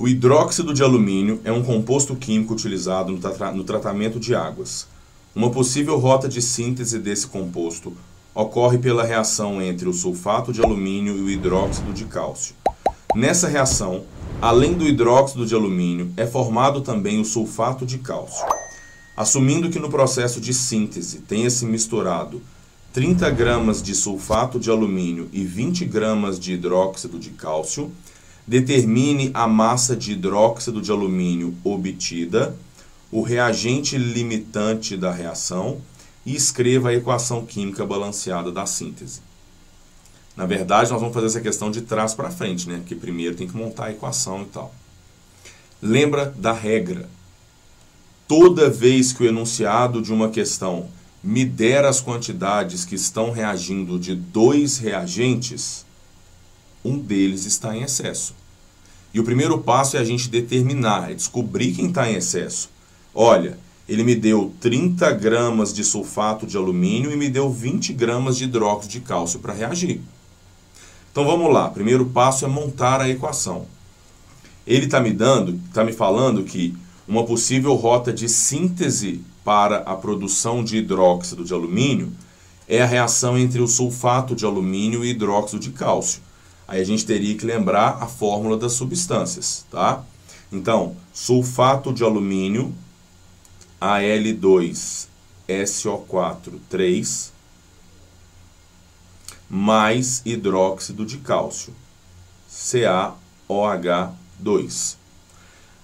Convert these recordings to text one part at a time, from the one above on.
O hidróxido de alumínio é um composto químico utilizado no tratamento de águas. Uma possível rota de síntese desse composto ocorre pela reação entre o sulfato de alumínio e o hidróxido de cálcio. Nessa reação, além do hidróxido de alumínio, é formado também o sulfato de cálcio. Assumindo que no processo de síntese tenha-se misturado 30 gramas de sulfato de alumínio e 20 gramas de hidróxido de cálcio, determine a massa de hidróxido de alumínio obtida, o reagente limitante da reação e escreva a equação química balanceada da síntese. Na verdade, nós vamos fazer essa questão de trás para frente, né? Porque primeiro tem que montar a equação e tal. Lembra da regra. Toda vez que o enunciado de uma questão me der as quantidades que estão reagindo de dois reagentes, um deles está em excesso. E o primeiro passo é a gente determinar, é descobrir quem está em excesso. Olha, ele me deu 30 gramas de sulfato de alumínio e me deu 20 gramas de hidróxido de cálcio para reagir. Então vamos lá, primeiro passo é montar a equação. Ele está me falando que uma possível rota de síntese para a produção de hidróxido de alumínio é a reação entre o sulfato de alumínio e hidróxido de cálcio. Aí a gente teria que lembrar a fórmula das substâncias, tá? Então, sulfato de alumínio, Al2SO4 3, mais hidróxido de cálcio, CaOH2.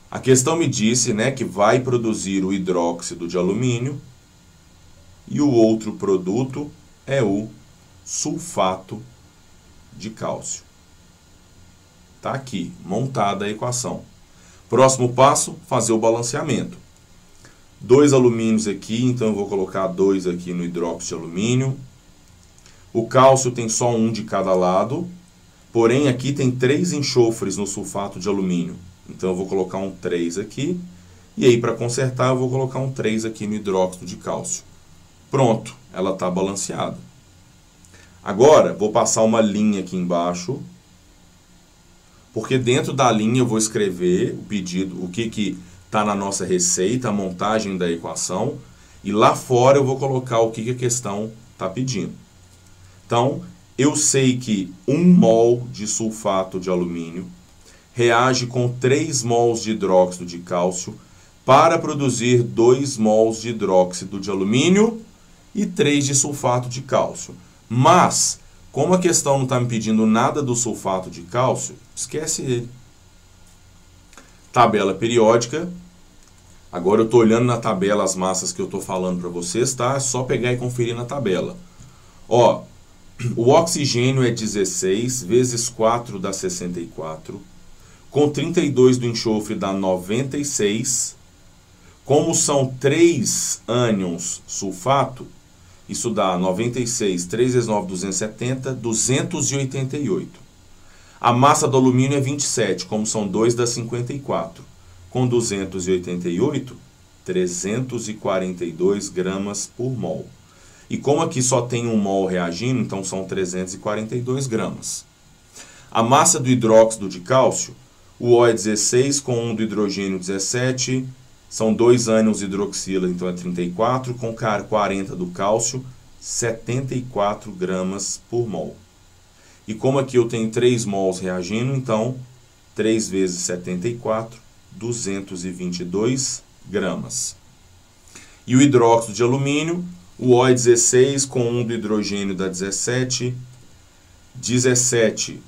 A questão me disse, né, que vai produzir o hidróxido de alumínio e o outro produto é o sulfato de cálcio. Está aqui, montada a equação. Próximo passo, fazer o balanceamento. 2 alumínios aqui, então eu vou colocar 2 aqui no hidróxido de alumínio. O cálcio tem só um de cada lado, porém aqui tem 3 enxofres no sulfato de alumínio. Então eu vou colocar um 3 aqui, e aí para consertar eu vou colocar um 3 aqui no hidróxido de cálcio. Pronto, ela está balanceada. Agora vou passar uma linha aqui embaixo, porque dentro da linha eu vou escrever o pedido, o que está na nossa receita, a montagem da equação, e lá fora eu vou colocar o que a questão está pedindo. Então, eu sei que 1 mol de sulfato de alumínio reage com 3 mols de hidróxido de cálcio para produzir 2 mols de hidróxido de alumínio e 3 de sulfato de cálcio. Mas, como a questão não está me pedindo nada do sulfato de cálcio, esquece ele. Tabela periódica. Agora eu estou olhando na tabela as massas que eu estou falando para vocês, tá? É só pegar e conferir na tabela. Ó, o oxigênio é 16 vezes 4 dá 64. Com 32 do enxofre dá 96. Como são 3 ânions sulfato, isso dá 96, 3 vezes 9, 270, 288. A massa do alumínio é 27, como são 2 dá 54. Com 288, 342 gramas por mol. E como aqui só tem 1 mol reagindo, então são 342 gramas. A massa do hidróxido de cálcio, o O é 16, com 1 do hidrogênio 17, são 2 ânions hidroxila, então é 34, com 40 do cálcio, 74 gramas por mol. E como aqui eu tenho 3 mols reagindo, então 3 vezes 74, 222 gramas. E o hidróxido de alumínio, o O é 16, com 1 do hidrogênio dá 17, 17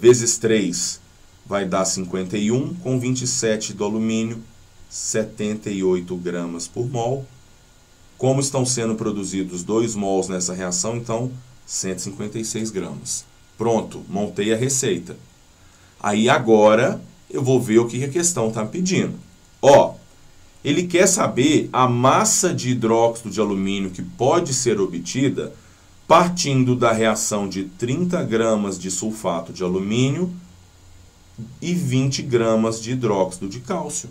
vezes 3 vai dar 51, com 27 do alumínio, 78 gramas por mol. Como estão sendo produzidos 2 mols nessa reação, então 156 gramas. Pronto, montei a receita. Aí agora eu vou ver o que a questão está pedindo. Ó, ele quer saber a massa de hidróxido de alumínio que pode ser obtida partindo da reação de 30 gramas de sulfato de alumínio e 20 gramas de hidróxido de cálcio.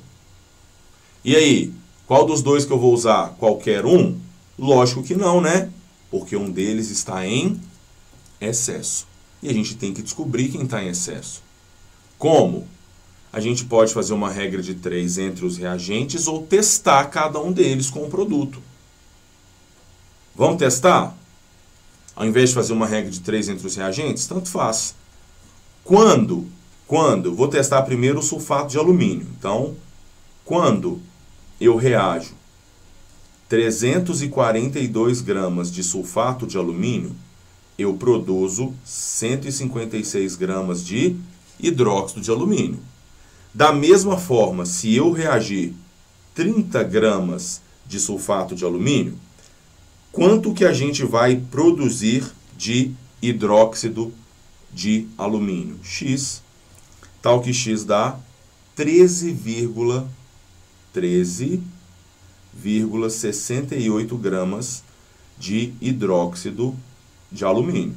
E aí, qual dos dois que eu vou usar? Qualquer um? Lógico que não, né? Porque um deles está em excesso. E a gente tem que descobrir quem está em excesso. Como? A gente pode fazer uma regra de 3 entre os reagentes ou testar cada um deles com o produto. Vamos testar? Ao invés de fazer uma regra de 3 entre os reagentes, tanto faz. Quando? Vou testar primeiro o sulfato de alumínio. Então, quando eu reajo 342 gramas de sulfato de alumínio, eu produzo 156 gramas de hidróxido de alumínio. Da mesma forma, se eu reagir 30 gramas de sulfato de alumínio, quanto que a gente vai produzir de hidróxido de alumínio? X, tal que X dá 13,68 gramas de hidróxido de alumínio.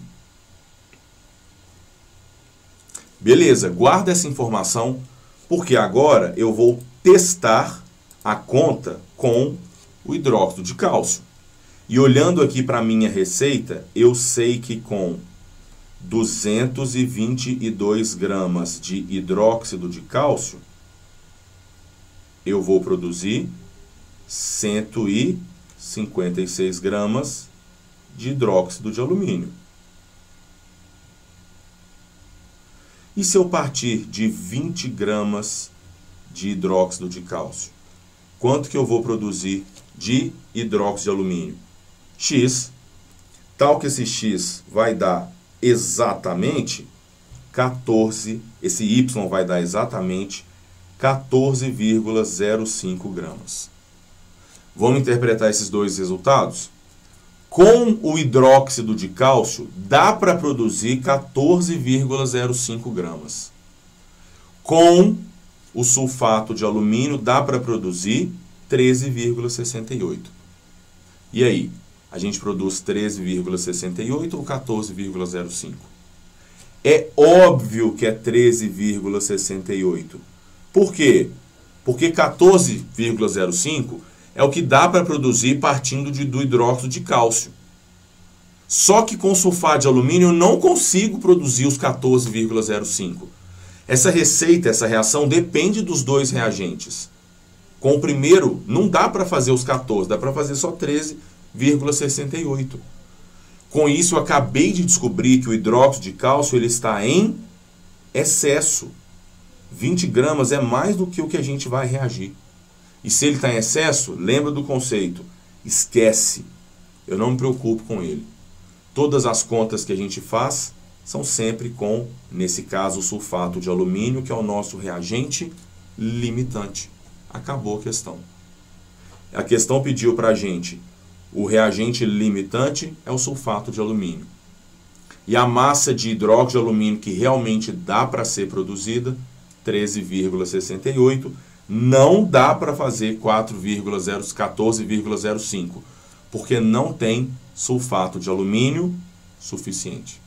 Beleza, guarda essa informação, porque agora eu vou testar a conta com o hidróxido de cálcio. E olhando aqui para a minha receita, eu sei que com 222 gramas de hidróxido de cálcio, eu vou produzir 156 gramas de hidróxido de alumínio. E se eu partir de 20 gramas de hidróxido de cálcio? Quanto que eu vou produzir de hidróxido de alumínio? X, tal que esse X vai dar exatamente 14, esse Y vai dar exatamente 14,05 gramas. Vamos interpretar esses dois resultados? Com o hidróxido de cálcio, dá para produzir 14,05 gramas. Com o sulfato de alumínio, dá para produzir 13,68. E aí? A gente produz 13,68 ou 14,05? É óbvio que é 13,68. Por quê? Porque 14,05 é o que dá para produzir partindo do hidróxido de cálcio. Só que com sulfato de alumínio eu não consigo produzir os 14,05. Essa receita, essa reação depende dos dois reagentes. Com o primeiro não dá para fazer os 14, dá para fazer só 13,68. Com isso, eu acabei de descobrir que o hidróxido de cálcio ele está em excesso. 20 gramas é mais do que o que a gente vai reagir. E se ele está em excesso, lembra do conceito. Esquece. Eu não me preocupo com ele. Todas as contas que a gente faz são sempre com, nesse caso, o sulfato de alumínio, que é o nosso reagente limitante. Acabou a questão. A questão pediu para a gente, o reagente limitante é o sulfato de alumínio. E a massa de hidróxido de alumínio que realmente dá para ser produzida, 13,68, não dá para fazer 14,05, porque não tem sulfato de alumínio suficiente.